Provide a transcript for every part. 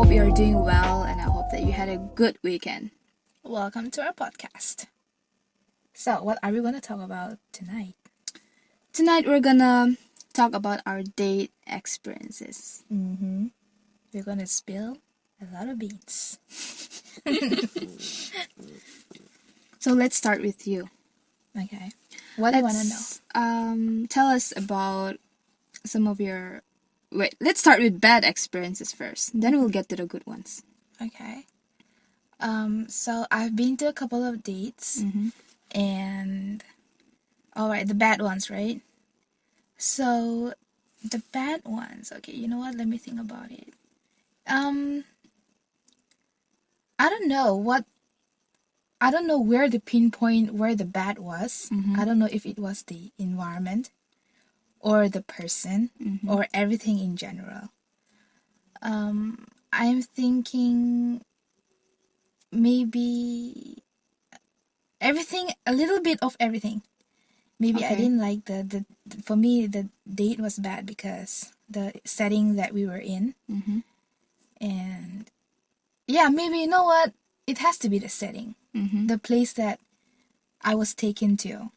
hope you're doing well, and I hope that you had a good weekend. Welcome to our podcast. So, what are we going to talk about tonight? Tonight we're gonna talk about our date experiences. We're going to spill a lot of beans. So let's start with you. Okay. What do you want to know? Tell us about some of your... Wait, let's start with bad experiences first. Then we'll get to the good ones. Okay. So I've been to a couple of dates, and all right, the bad ones, right? So the bad ones. Okay, you know what? Let me think about it. I don't know where to pinpoint where the bad was. I don't know if it was the environment or the person or everything in general. I'm thinking maybe everything, a little bit of everything. Maybe I didn't like for me, the date was bad because the setting that we were in. And yeah, maybe, you know what? It has to be the setting. The place that I was taken to.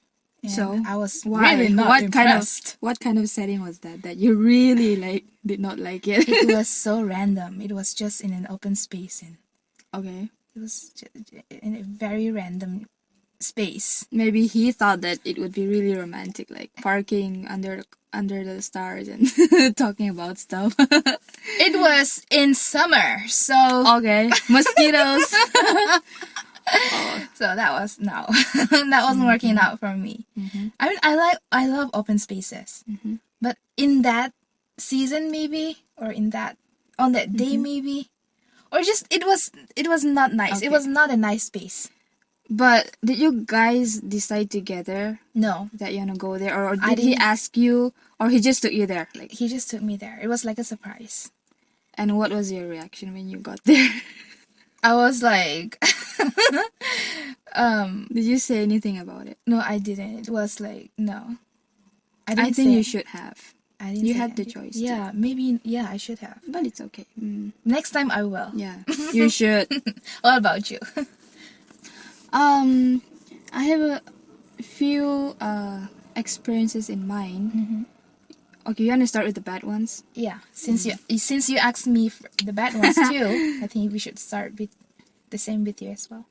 And So I was why? really not impressed. What kind of setting was that you really did not like it? It was so random. It was just in an open space, and Okay. it was in a very random space. Maybe he thought that it would be really romantic, like parking under the stars and talking about stuff. It was in summer, so Okay, mosquitoes. so that was that wasn't working out for me. I mean, I love open spaces, but in that season maybe, or on that day maybe, or just it was not nice. Okay. It was not a nice space. But did you guys decide together No, that you wanna go there, or I did he didn't. ask you, or he just took you there? Like, he just took me there. It was like a surprise. and what was your reaction when you got there? I was like, Did you say anything about it? no, I didn't. It was like, no. I I didn't think say you should have, I didn't you say had the anything. choice. Yeah, maybe. Yeah, I should have. But it's okay. Next time I will. Yeah, you should. What about you? I have a few experiences in mind. Okay, you want to start with the bad ones? Yeah, since you asked me for the bad ones too, I think we should start with the same with you as well.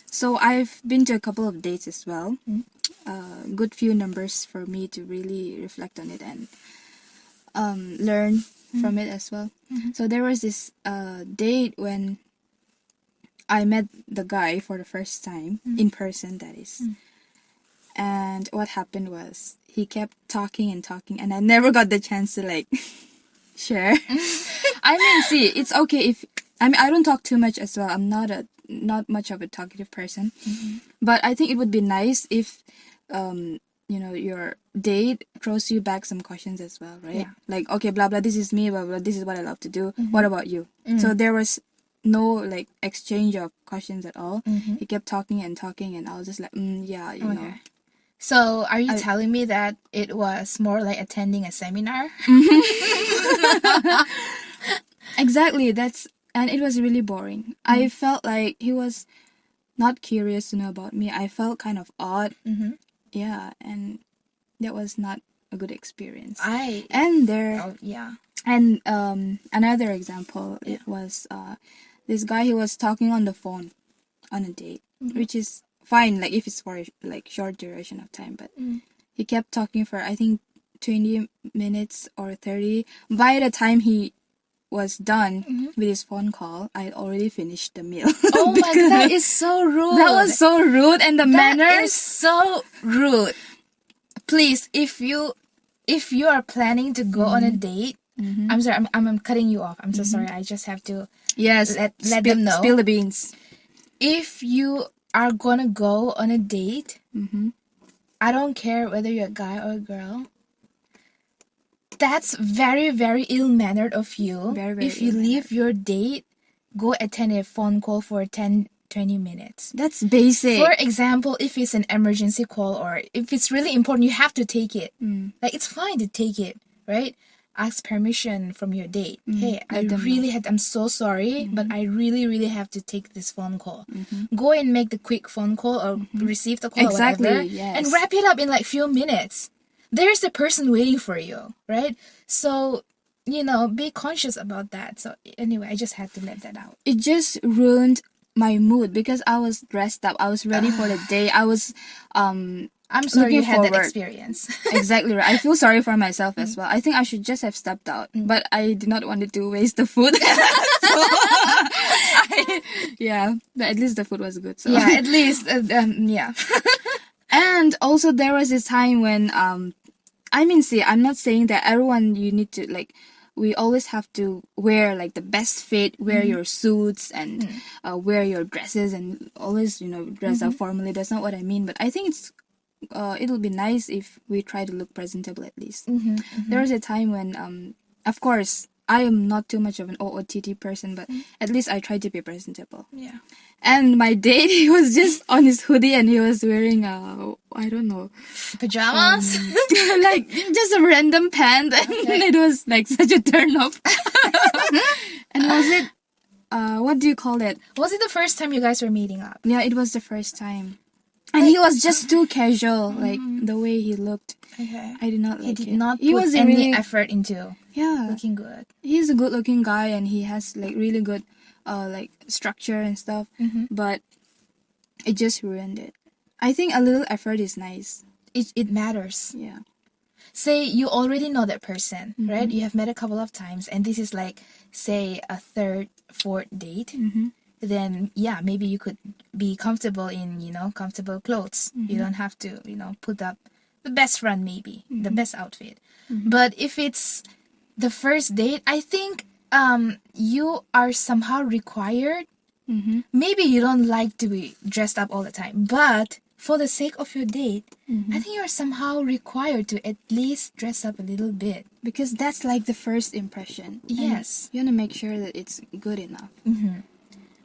So I've been to a couple of dates as well. Good few numbers for me to really reflect on it and learn from it as well. So there was this date when I met the guy for the first time, in person that is. And what happened was he kept talking and talking, and I never got the chance to like share. I mean, see, it's okay if I don't talk too much as well. I'm not much of a talkative person, but I think it would be nice if your date throws you back some questions as well, right? Yeah. Like, okay, blah blah, this is me, blah blah, this is what I love to do. What about you? So there was no like exchange of questions at all. He kept talking and talking, and I was just like, yeah, you know. So are you telling me that it was more like attending a seminar? Exactly, and it was really boring. I felt like he was not curious to know about me. I felt kind of odd. Yeah, and that was not a good experience. And another example, it was this guy. He was talking on the phone on a date, which is fine, like if it's for like short duration of time, but he kept talking for I think 20 minutes or 30. By the time he was done with his phone call, I had already finished the meal. Oh my god, that is so rude. That was so rude, and the That manners. is so rude. Please, if you are planning to go on a date, I'm sorry, I'm cutting you off. I'm so sorry. I just have to let them know. Spill the beans. If you are gonna go on a date, I don't care whether you're a guy or a girl. That's very, very ill-mannered of you. Very, very if you leave your date, go attend a phone call for 10, 20 minutes. That's basic. For example, if it's an emergency call or if it's really important, you have to take it. Like, it's fine to take it, right? ask permission from your date. Hey, Let them I'm so sorry, but I really, really have to take this phone call. Go and make the quick phone call or receive the call Exactly, or whatever, yes. and wrap it up in like few minutes. There's a person waiting for you, right? So, you know, be conscious about that. So anyway, I just had to let that out. It just ruined my mood because I was dressed up. I was ready for the day. I was I'm sorry you looking had that forward. experience. Exactly right. I feel sorry for myself as well. I think I should just have stepped out, but I did not want to waste the food. Yeah, but at least the food was good. So Yeah, at least, yeah. And also there was this time when I mean, see, I'm not saying that everyone you need to like. We always have to wear like the best fit, wear your suits and wear your dresses and always, you know, dress up formally. That's not what I mean. But I think it'll be nice if we try to look presentable at least. There was a time when, of course, I am not too much of an OOTT person, but at least I try to be presentable. Yeah. And my date, he was just on his hoodie and he was wearing I don't know, Pajamas? like just a random pant, and it was like such a turn off. And was it, what do you call it? Was it the first time you guys were meeting up? Yeah, it was the first time. And he was just too casual, like the way he looked. Okay. I did not like He did it. not He put was any really, effort into yeah. looking good. He's a good-looking guy, and he has like really good, like structure and stuff. But it just ruined it. I think a little effort is nice. It matters. Yeah. Say you already know that person, right? You have met a couple of times, and this is like, say, a third, fourth date. Then yeah, maybe you could be comfortable in, you know, comfortable clothes. You don't have to, you know, put up the best run, maybe the best outfit. But if it's the first date, I think you are somehow required. Maybe you don't like to be dressed up all the time, but for the sake of your date, I think you're somehow required to at least dress up a little bit. Because that's like the first impression. Yes. And you want to make sure that it's good enough.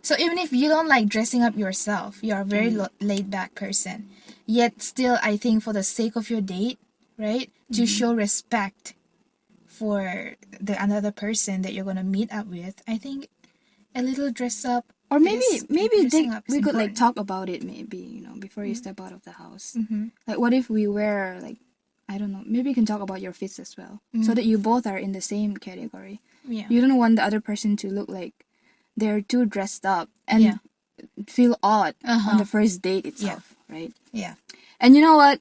So even if you don't like dressing up yourself, you're a very laid back person, yet still I think for the sake of your date, right, to show respect for the another person that you're going to meet up with, I think a little dress up, or maybe dressing up is we could like important. talk about it, maybe, you know, before you step out of the house. Like what if we wear like, I don't know, maybe you can talk about your fits as well, so that you both are in the same category. Yeah. You don't want the other person to look like they're too dressed up and feel odd on the first date itself, right? Yeah. And you know what?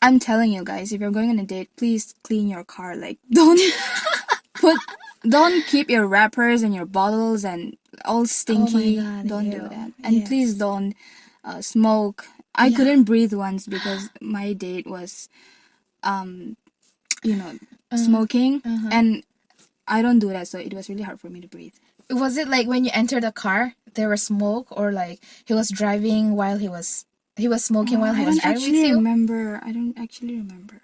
I'm telling you guys, if you're going on a date, please clean your car. Like, don't keep your wrappers and your bottles and all stinky. Oh my God, don't do ew. that. And Yes. please don't smoke. I couldn't breathe once because my date was, you know, smoking, and I don't do that, so it was really hard for me to breathe. Was it like when you entered the car, there was smoke, or like he was driving while he was smoking while he was driving with you? I don't actually remember.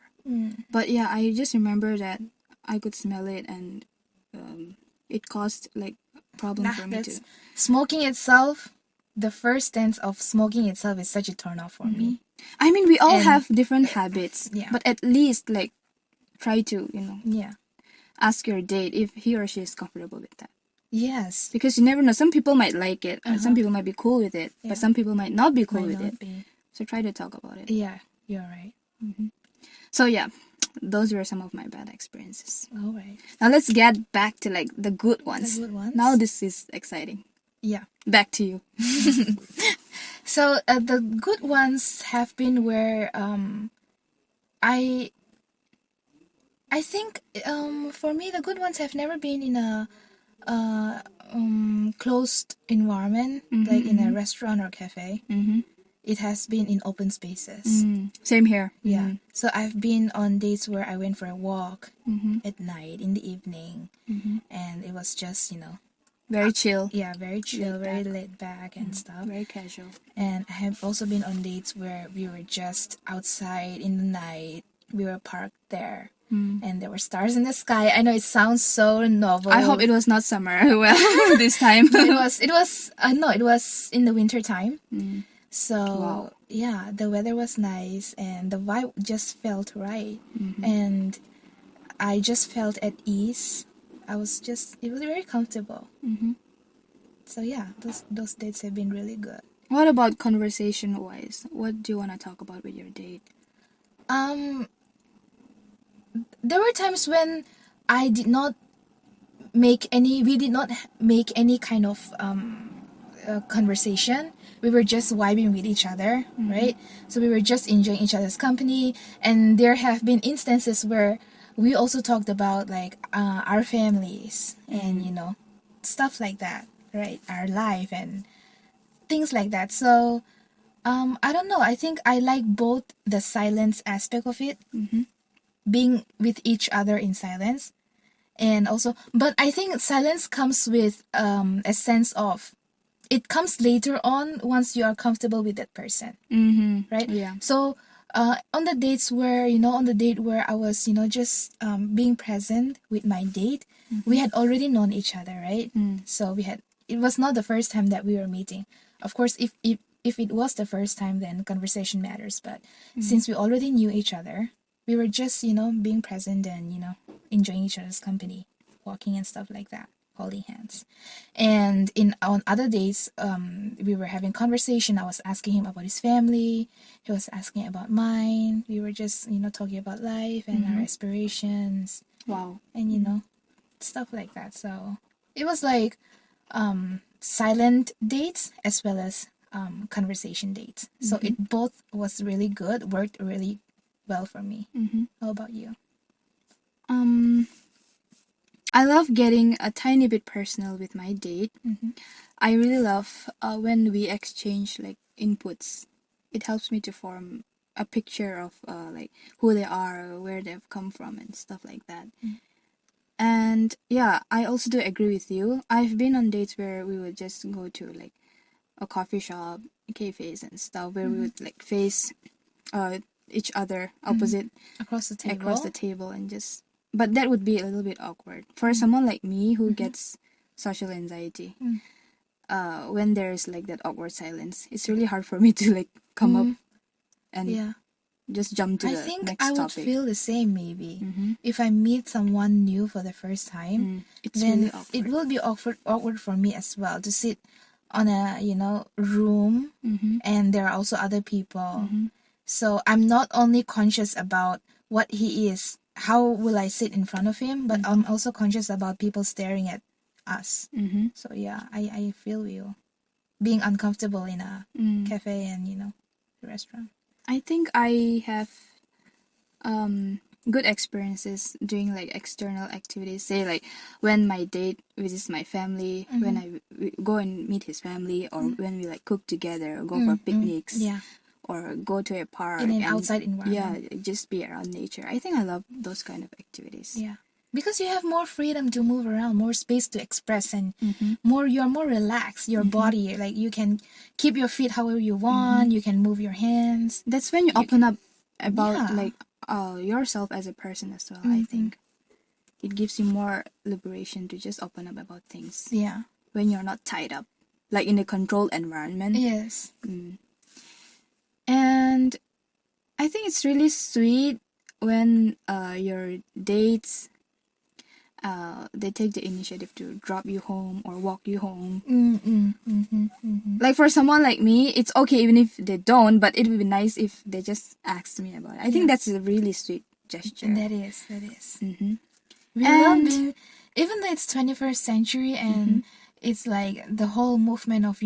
But yeah, I just remember that I could smell it, and it caused like problem for me too. Smoking itself, the first stance of smoking itself is such a turn off for me. I mean, we all have different habits, Yeah. but at least like try to, you know, Yeah. ask your date if he or she is comfortable with that. Yes. Because you never know. Some people might like it, or some people might be cool with it, but some people might not be cool Might with not it. be. So try to talk about it. Yeah, you're right. So yeah, those were some of my bad experiences. All right. Now let's get back to like the good ones. The good ones? Now this is exciting. Yeah. Back to you. So the good ones have been where I think for me the good ones have never been in a closed environment, like in a restaurant or cafe. It has been in open spaces. Same here. Yeah. So I've been on dates where I went for a walk at night, in the evening, and it was just, you know, Very chill. yeah, very chill, very laid back and stuff. Very casual. And I have also been on dates where we were just outside in the night. We were parked there, and there were stars in the sky. I know it sounds so novel. I hope it was not summer. Well, this time. It was no, it was in the winter time. So Wow. yeah, the weather was nice and the vibe just felt right. And I just felt at ease. It was very comfortable. So yeah, those dates have been really good. What about conversation wise? What do you want to talk about with your date? There were times when we did not make any kind of conversation. We were just vibing with each other, right? So we were just enjoying each other's company. And there have been instances where we also talked about like our families and stuff like that, right? Our life and things like that. So I don't know, I think I like both the silence aspect of it, being with each other in silence, and also, but I think silence comes with a sense of, it comes later on once you are comfortable with that person, right? Yeah. So on the dates where on the date where I was just being present with my date, we had already known each other, right? So it was not the first time that we were meeting. Of course, if it was the first time, then conversation matters, but since we already knew each other, we were just being present and enjoying each other's company, walking and stuff like that, holding hands. And on other days, we were having conversation. I was asking him about his family, he was asking about mine. We were just talking about life and our aspirations. Wow. And stuff like that. So it was like silent dates as well as conversation dates. So it both was really good, worked really well for me. How about you? I love getting a tiny bit personal with my date. I really love when we exchange like inputs. It helps me to form a picture of like who they are, where they've come from, and stuff like that. And yeah, I also do agree with you. I've been on dates where we would just go to like a coffee shop, cafes and stuff, where we would like face each other opposite Across the table and just, but that would be a little bit awkward for someone like me who gets social anxiety. When there's like that awkward silence, it's really hard for me to like come up and just jump to the next topic. I think I would feel the same maybe. If I meet someone new for the first time, it's then really awkward. it will be awkward for me as well to sit on a room, and there are also other people. So I'm not only conscious about what he is, how will I sit in front of him, but I'm also conscious about people staring at us. So yeah, I feel you being uncomfortable in a cafe and the restaurant. I think I have good experiences doing like external activities. Say like when my date visits my family, when I go and meet his family, or when we like cook together, or go for picnics, or go to a park in an outside environment. Yeah, just be around nature. I think I love those kind of activities. Yeah, because you have more freedom to move around, more space to express, and you're more relaxed. Your body, like you can keep your feet however you want. You can move your hands. That's when you open up about like yourself as a person as well. I think it gives you more liberation to just open up about things. Yeah, when you're not tied up, like in a controlled environment. Yes. And I think it's really sweet when your dates they take the initiative to drop you home or walk you home. Like for someone like me, it's okay even if they don't, but it would be nice if they just asked me about it. I think that's a really sweet gesture. That is. We love being, even though it's 21st century and it's like the whole movement of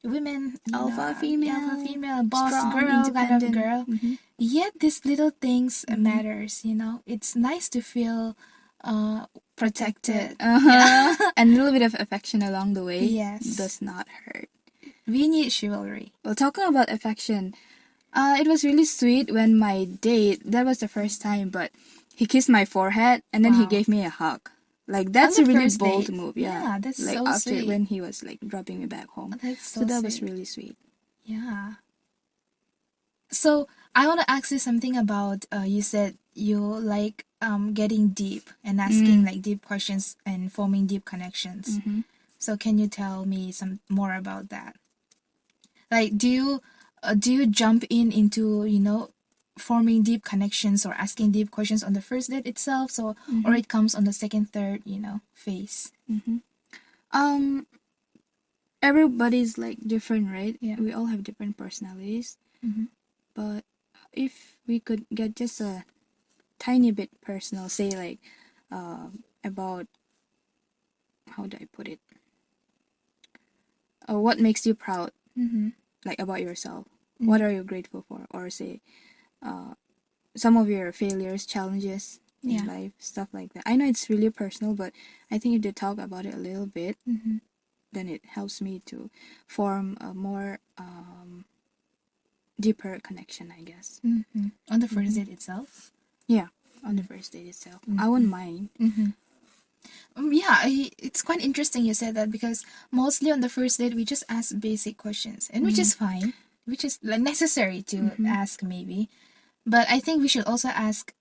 women, alpha female, boss strong, girl, kind of girl. Yet these little things matters. It's nice to feel protected. And a little bit of affection along the way does not hurt. We need chivalry. Well, talking about affection, it was really sweet when my date, that was the first time, but he kissed my forehead and then he gave me a hug. Like that's a really bold move. Yeah, that's like so after sweet. When he was like dropping me back home. That's so that was really sweet. Yeah. So I want to ask you something about you said you like getting deep and asking like deep questions and forming deep connections. So can you tell me some more about that? Like do you jump into forming deep connections or asking deep questions on the first date itself, so or it comes on the second, third, phase? Everybody's like different, right? Yeah. We all have different personalities. But if we could get just a tiny bit personal, say like about, how do I put it? What makes you proud, like about yourself? What are you grateful for? Or say some of your failures, challenges in life, stuff like that. I know it's really personal, but I think if they talk about it a little bit, then it helps me to form a more deeper connection, I guess. On the first date itself? Yeah, on the first date itself. I wouldn't mind. It's quite interesting you said that, because mostly on the first date we just ask basic questions, and which is fine, which is like necessary to ask maybe, but I think we should also ask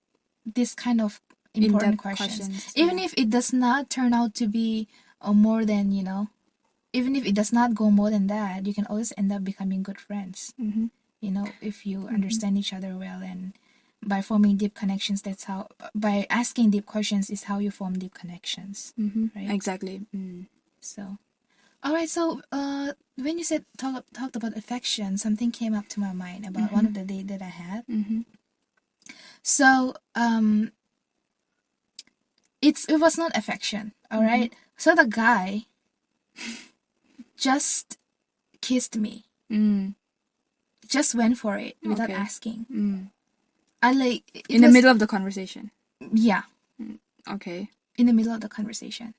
this kind of important questions, even if it does not turn out to be more than, even if it does not go more than that, you can always end up becoming good friends. If you understand each other well, and by forming deep connections, that's how, by asking deep questions is how you form deep connections. Right? Exactly. So, all right. So, when you said talked about affection, something came up to my mind about one of the dates that I had. So, it was not affection. All right. So the guy just kissed me. Just went for it without asking. I like in the middle of the conversation. Yeah. Okay. In the middle of the conversation.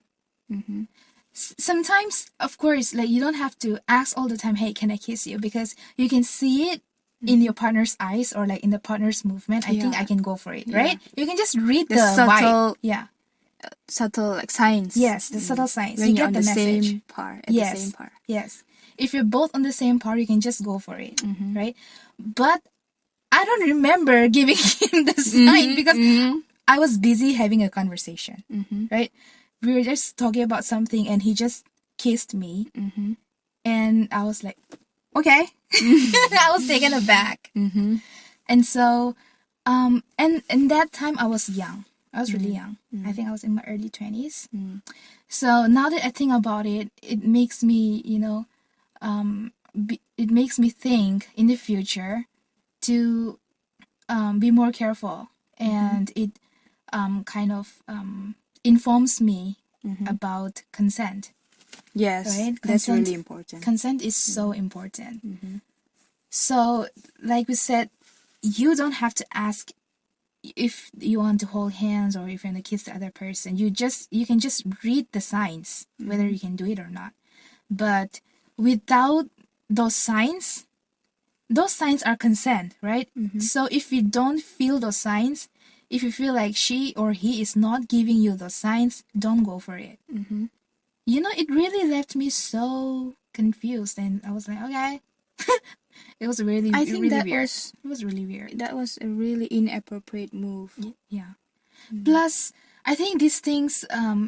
Sometimes, of course, like you don't have to ask all the time, "Hey, can I kiss you?" Because you can see it in your partner's eyes, or like in the partner's movement. I think I can go for it, right? You can just read the subtle, vibe. Subtle like signs. Yes, the subtle signs. When you you're get on the the message. same par, at the same par. Yes. If you're both on the same par, you can just go for it, right? But I don't remember giving him the sign because I was busy having a conversation, right? We were just talking about something, and he just kissed me, and I was like, okay. I was taken aback. And so, and that time I was young. I was really young. I think I was in my early 20s. So now that I think about it, it makes me, it makes me think in the future to be more careful, and it kind of informs me about consent. Yes, right? That's really important. Consent is so important. So, like we said, you don't have to ask if you want to hold hands or if you want to kiss the other person. You can just read the signs, whether you can do it or not. But without those signs are consent, right? So if you don't feel those signs, if you feel like she or he is not giving you those signs, don't go for it. It really left me so confused, and I was like, okay. It was really, I think really that weird. was It was really weird. That was a really inappropriate move. Yeah. Plus, I think these things,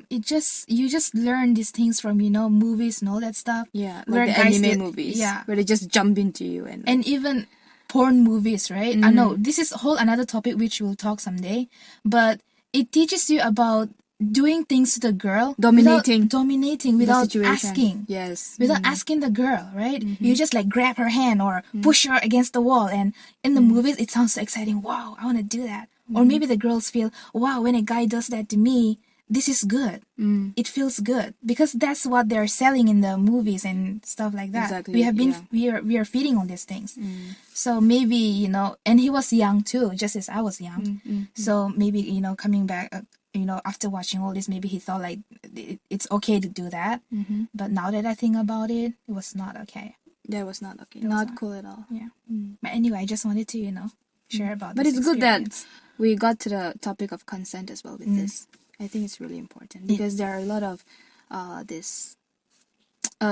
you just learn these things from movies and all that stuff. Yeah, like the anime movies. Yeah, where they just jump into you and even porn movies, right? I know this is a whole another topic which we'll talk someday, but it teaches you about doing things to the girl, dominating without asking. Yes. Without asking the girl, right? You just like grab her hand or push her against the wall, and in the movies it sounds so exciting. Wow, I want to do that. Or maybe the girls feel, wow, when a guy does that to me, this is good. It feels good, because that's what they're selling in the movies and stuff like that. Exactly. We have been we are feeding on these things. So maybe and he was young too, just as I was young. So maybe coming back. After watching all this, maybe he thought like it's okay to do that. But now that I think about it, it was not okay. That was not okay. Not cool at all. Yeah. But anyway, I just wanted to, share about But this it's good experience. that we got to the topic of consent as well with this. I think it's really important, because there are a lot of this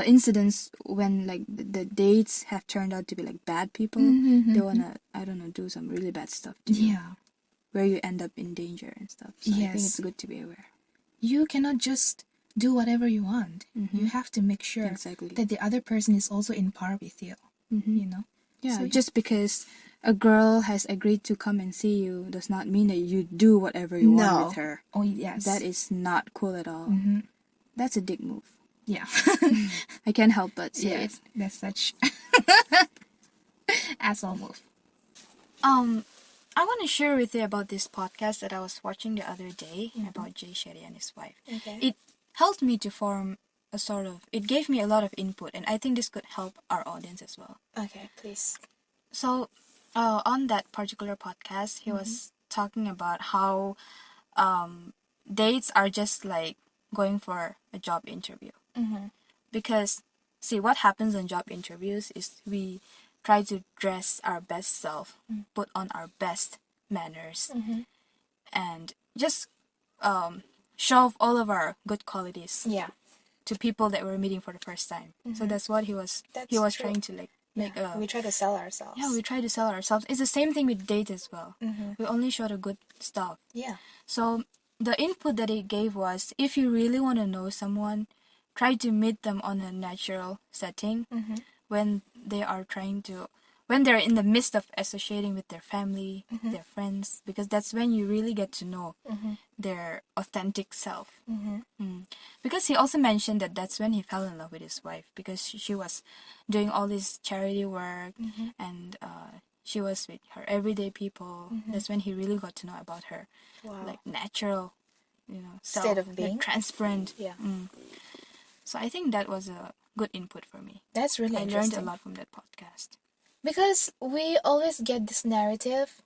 incidents when like the dates have turned out to be like bad people. They wanna, I don't know, do some really bad stuff to you. Yeah. Where you end up in danger and stuff. So I think it's good to be aware. You cannot just do whatever you want. You have to make sure that the other person is also in par with you. Yeah, So, just because a girl has agreed to come and see you does not mean that you do whatever you want with her. Oh, yes. That is not cool at all. That's a dick move. Yeah. I can't help but say it. That's such asshole move. I want to share with you about this podcast that I was watching the other day about Jay Shetty and his wife. Okay. It helped me to form it gave me a lot of input, and I think this could help our audience as well. Okay, please. So, on that particular podcast, he was talking about how dates are just like going for a job interview. Because, see, what happens on job interviews is we try to dress our best self, put on our best manners, and just show off all of our good qualities to people that we're meeting for the first time. So that's what he was trying to like make a... We try to sell ourselves. Yeah, we try to sell ourselves. It's the same thing with date as well. We only show the good stuff. Yeah. So the input that he gave was, if you really want to know someone, try to meet them on a natural setting when they're in the midst of associating with their family, their friends, because that's when you really get to know their authentic self. Because he also mentioned that that's when he fell in love with his wife, because she was doing all this charity work and she was with her everyday people. That's when he really got to know about her. Like natural, self, State of being. like transparent. Yeah. So I think that was a good input for me. That's really I interesting. learned a lot from that podcast. Because we always get this narrative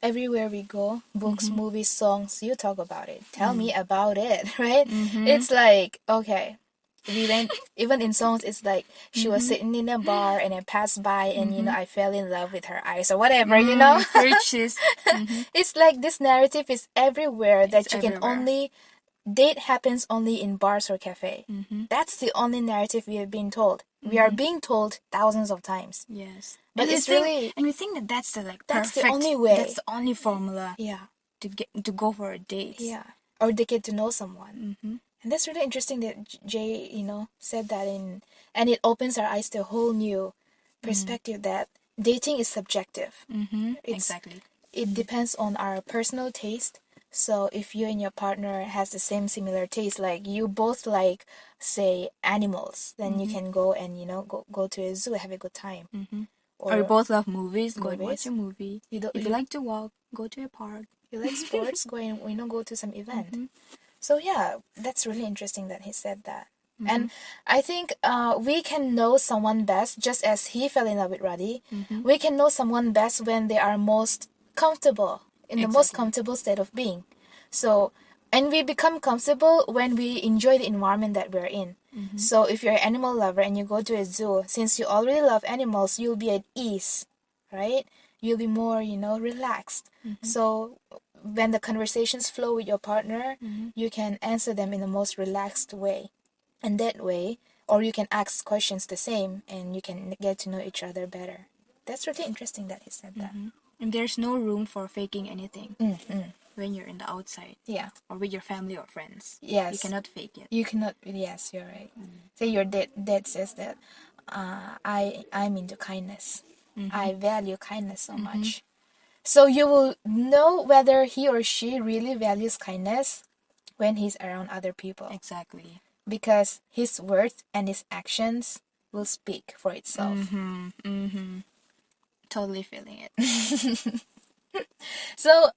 everywhere we go. Books, movies, songs, you talk about it. Tell me about it, right? It's like, okay, we went, even in songs, it's like she was sitting in a bar and I passed by and, I fell in love with her eyes or whatever, Purchase. It's like this narrative is everywhere that It's you can everywhere. only... Date happens only in bars or cafe. That's the only narrative we have been told. We are being told thousands of times. Yes. But and it's we think that that's the That's the perfect, only way. That's the only formula Yeah. to go for a date. Yeah. Or they get to know someone. And that's really interesting that Jay, said that and it opens our eyes to a whole new perspective that dating is subjective. Exactly. It depends on our personal taste. So if you and your partner has the similar taste, like you both like, say, animals, then you can go and go to a zoo, have a good time. Or you both love movies, go and Movies. watch a movie. If you like to walk, go to a park. You like sports, go and go to some event. So yeah, that's really interesting that he said that. And I think we can know someone best, just as he fell in love with Radhi. We can know someone best when they are most comfortable, in the most comfortable state of being. So, and we become comfortable when we enjoy the environment that we're in. So if you're an animal lover and you go to a zoo, since you already love animals, you'll be at ease, right? You'll be more, relaxed. So when the conversations flow with your partner, you can answer them in the most relaxed way. And that way, or you can ask questions the same and you can get to know each other better. That's really interesting that he said that. And there's no room for faking anything when you're in the outside. Yeah. Or with your family or friends. Yes. You cannot fake it. You cannot. Yes, you're right. Say your dad says that I'm into kindness. I value kindness so much. So you will know whether he or she really values kindness when he's around other people. Exactly. Because his words and his actions will speak for itself. Totally feeling it. So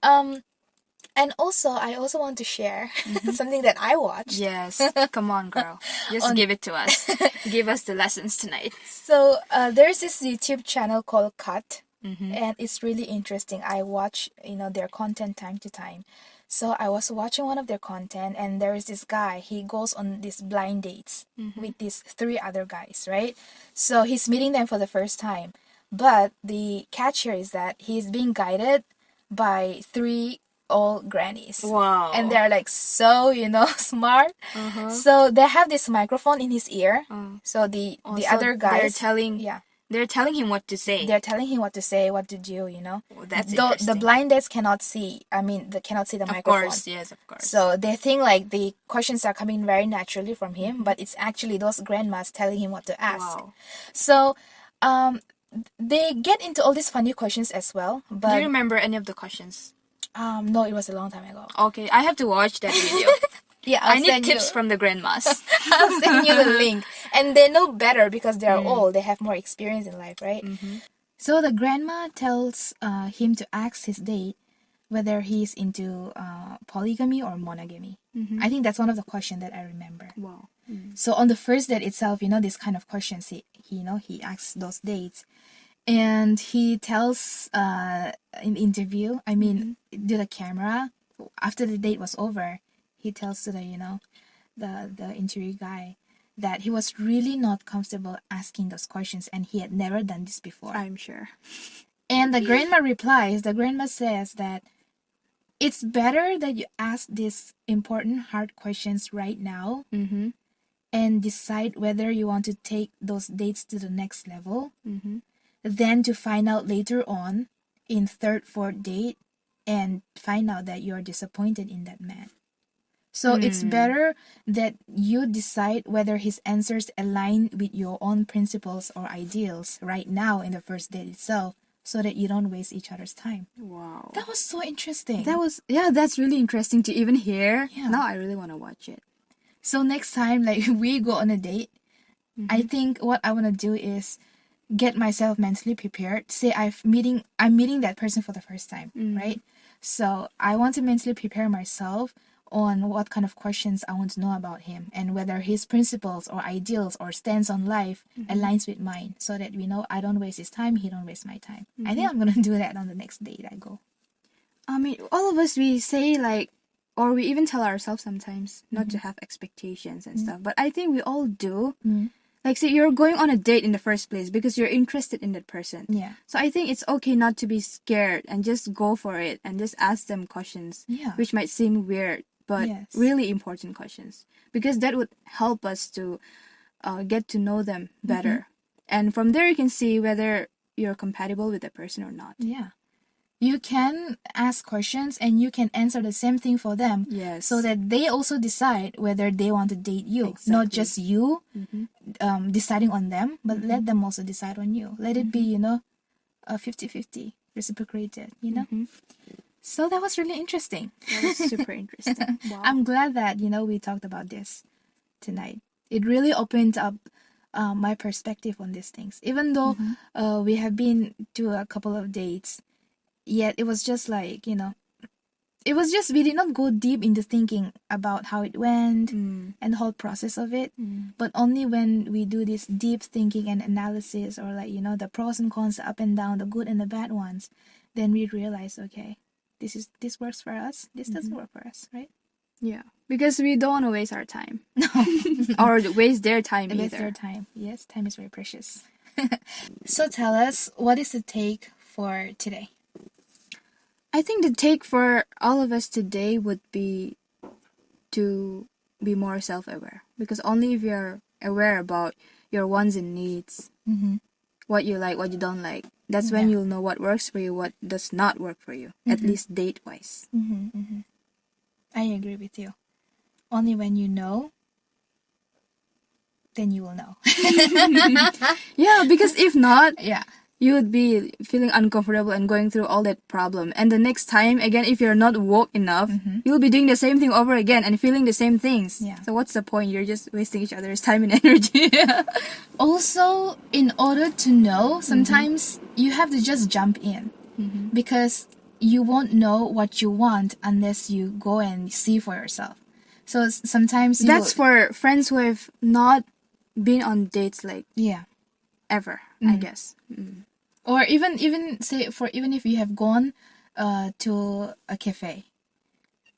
and also I also want to share something that I watched. Yes. Come on, girl. Just give it to us. Give us the lessons tonight. So there's this YouTube channel called Cut, and it's really interesting. I watch their content time to time. So I was watching one of their content, and there is this guy. He goes on these blind dates with these 3 other guys, right? So he's meeting them for the first time, but the catch here is that he's being guided by 3 old grannies. Wow. And they're like so smart. So they have this microphone in his ear. So the other guys, they're telling him what to say. They're telling him what to say, what to do. Well, that's Though interesting. the blind dates cannot see. I mean, they cannot see the microphone. Of course, yes, of course. So they think like the questions are coming very naturally from him, but it's actually those grandmas telling him what to ask. Wow. So they get into all these funny questions as well. Do you But remember any of the questions? no, it was a long time ago. Okay, I have to watch that video. Yeah, I need tips from the grandmas. I'll send you the link. And they know better because they are old. They have more experience in life, right? So the grandma tells him to ask his date whether he's into polygamy or monogamy. I think that's one of the questions that I remember. Wow. So on the first date itself, this kind of questions he asks those dates, and he tells in the interview, I mean, to the camera, after the date was over, he tells to the interview guy that he was really not comfortable asking those questions, and he had never done this before. I'm sure. And the grandma says that it's better that you ask these important, hard questions right now and decide whether you want to take those dates to the next level than to find out later on in third, fourth date and find out that you're disappointed in that man. So it's better that you decide whether his answers align with your own principles or ideals right now in the first date itself, so that you don't waste each other's time. Wow. That was so interesting. That's really interesting to even hear. Yeah. Now I really want to watch it. So next time, like, we go on a date, I think what I want to do is get myself mentally prepared. Say I'm meeting that person for the first time, right? So I want to mentally prepare myself on what kind of questions I want to know about him and whether his principles or ideals or stance on life aligns with mine, so that I don't waste his time, he don't waste my time. I think I'm going to do that on the next date I go. I mean, all of us, we say like, or we even tell ourselves sometimes not to have expectations and stuff. But I think we all do. Like, say you're going on a date in the first place because you're interested in that person. Yeah. So I think it's okay not to be scared and just go for it and just ask them questions, which might seem weird, but really important questions, because that would help us to get to know them better. And from there, you can see whether you're compatible with the person or not. Yeah. You can ask questions and you can answer the same thing for them. Yes. So that they also decide whether they want to date you. Exactly. Not just you deciding on them, but let them also decide on you. Let it be, a 50-50, reciprocated, So that was really interesting. That was super interesting. Wow. I'm glad that, we talked about this tonight. It really opened up my perspective on these things. Even though we have been to a couple of dates, yet it was just like, it was just, we did not go deep into thinking about how it went and the whole process of it. But only when we do this deep thinking and analysis, or like, the pros and cons, the up and down, the good and the bad ones, then we realize, okay, this works for us, this doesn't work for us, right? Yeah, because we don't want to waste our time. No. Or waste their time either. Waste their time. Yes, time is very precious. So tell us, what is the take for today? I think the take for all of us today would be to be more self-aware. Because only if you're aware about your wants and needs, what you like, what you don't like, that's when you'll know what works for you, what does not work for you, at least date-wise. I agree with you. Only when you know, then you will know. Yeah, because if not, Yeah. you would be feeling uncomfortable and going through all that problem. And the next time, again, if you're not woke enough, you'll be doing the same thing over again and feeling the same things. Yeah. So what's the point? You're just wasting each other's time and energy. Also, in order to know, sometimes you have to just jump in, because you won't know what you want unless you go and see for yourself. So sometimes That's for friends who have not been on dates like ever, I guess. Or even say, even if you have gone to a cafe,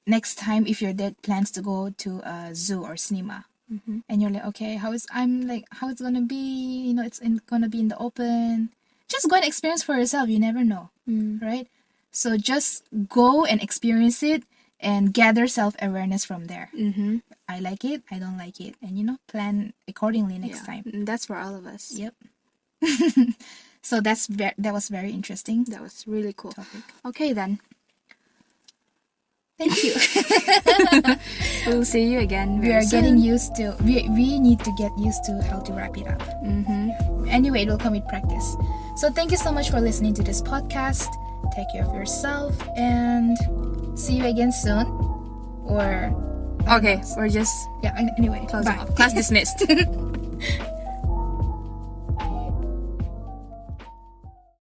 next time if your date plans to go to a zoo or cinema, and you're like, okay, how it's gonna be, gonna be in the open, just go and experience for yourself. You never know, right? So just go and experience it and gather self-awareness from there. I like it, I don't like it, and plan accordingly next time. That's for all of us. Yep. So that was very interesting. That was really cool. Topic. Okay then. Thank you. We'll see you again We very are soon. getting used to. We need to get used to how to wrap it up. Anyway, it will come with practice. So thank you so much for listening to this podcast. Take care of yourself and see you again soon. Or Okay, we're just yeah. Anyway, closing bye. off. Class dismissed.